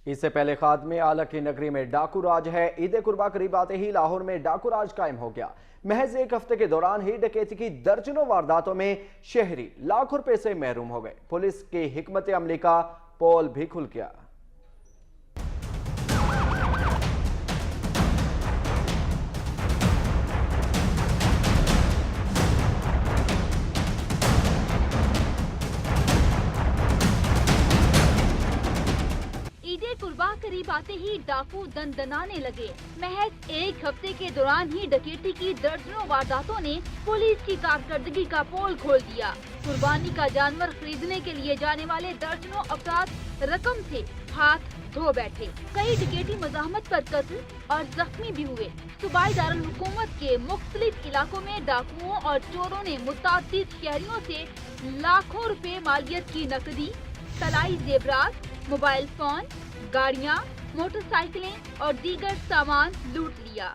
اس سے پہلے خاتمے اعلی کی نگری میں ڈاکو راج ہے۔ عید قربا قریب آتے ہی لاہور میں ڈاکو راج قائم ہو گیا۔ محض ایک ہفتے کے دوران ہی ڈکیتی کی درجنوں وارداتوں میں شہری لاکھوں روپے سے محروم ہو گئے۔ پولیس کی حکمت عملی کا پول بھی کھل گیا۔ عید قربا قریب آتے ہی ڈاکو دندنانے لگے۔ محض ایک ہفتے کے دوران ہی ڈکیتی کی درجنوں وارداتوں نے پولیس کی کارکردگی کا پول کھول دیا۔ قربانی کا جانور خریدنے کے لیے جانے والے درجنوں افراد رقم سے ہاتھ دھو بیٹھے۔ کئی ڈکیتی مزاحمت پر قتل اور زخمی بھی ہوئے۔ صوبائی دارالحکومت کے مختلف علاقوں میں ڈاکوؤں اور چوروں نے متعدد شہریوں سے لاکھوں روپے مالیت کی نقدی، طلائی زیورات، موبائل فون، گاڑیاں، موٹر سائیکلیں اور دیگر سامان لوٹ لیا۔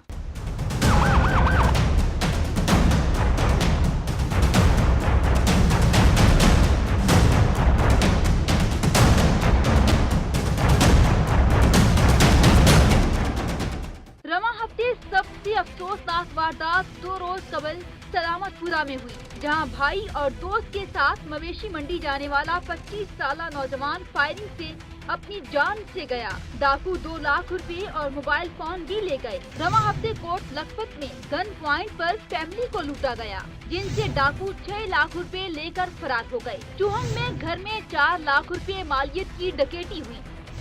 رواں ہفتے سب سے افسوسناک واردات 2 روز قبل سلامت پورہ میں ہوئی، جہاں بھائی اور دوست کے ساتھ مویشی منڈی جانے والا 25 سالہ نوجوان فائرنگ سے اپنی جان سے گیا۔ ڈاکو 2 لاکھ روپے اور موبائل فون بھی لے گئے۔ رواں ہفتے کوٹ لکھپت میں گن پوائنٹ پر فیملی کو لوٹا گیا، جن سے ڈاکو 6 لاکھ روپے لے کر فرار ہو گئے۔ چوہنگ میں گھر میں 4 لاکھ روپے مالیت کی ڈکیتی ہوئی۔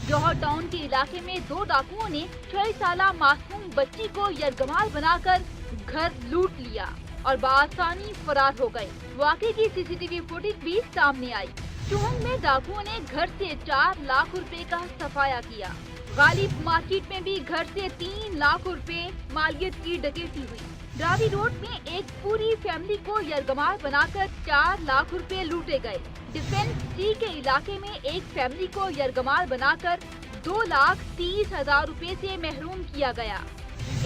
جوہر ٹاؤن کے علاقے میں 2 ڈاکوؤں نے 6 سالہ معصوم بچی کو یرغمال بنا کر گھر لوٹ لیا اور بآسانی فرار ہو گئے۔ واقعے کی سی سی ٹی وی فوٹیج بھی سامنے آئی۔ چوہنگ میں ڈاکوؤں نے گھر سے 4 لاکھ روپے کا صفایا کیا۔ غالب مارکیٹ میں بھی گھر سے 3 لاکھ روپے مالیت کی ڈکیتی ہوئی۔ ڈراوی روڈ میں ایک پوری فیملی کو یرغمال بنا کر 4 لاکھ روپے لوٹے گئے۔ ڈیفنس سی کے علاقے میں ایک فیملی کو یرغمال بنا کر 2,30,000 روپے سے محروم کیا گیا۔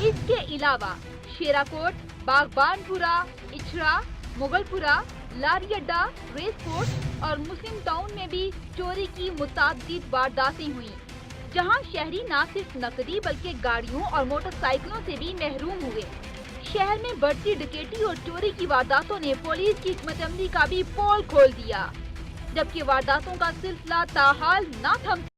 اس کے علاوہ شیراکوٹ، باغبان پورہ، اچھرا، مغل پورہ، لاری اڈا، ریس کورٹ اور مسلم ٹاؤن میں بھی چوری کی متعدد وارداتیں ہوئیں، جہاں شہری نہ صرف نقدی بلکہ گاڑیوں اور موٹر سائیکلوں سے بھی محروم ہوئے۔ شہر میں بڑھتی ڈکیتی اور چوری کی وارداتوں نے پولیس کی حکمت عملی کا بھی پول کھول دیا، جبکہ وارداتوں کا سلسلہ تاحال نہ تھم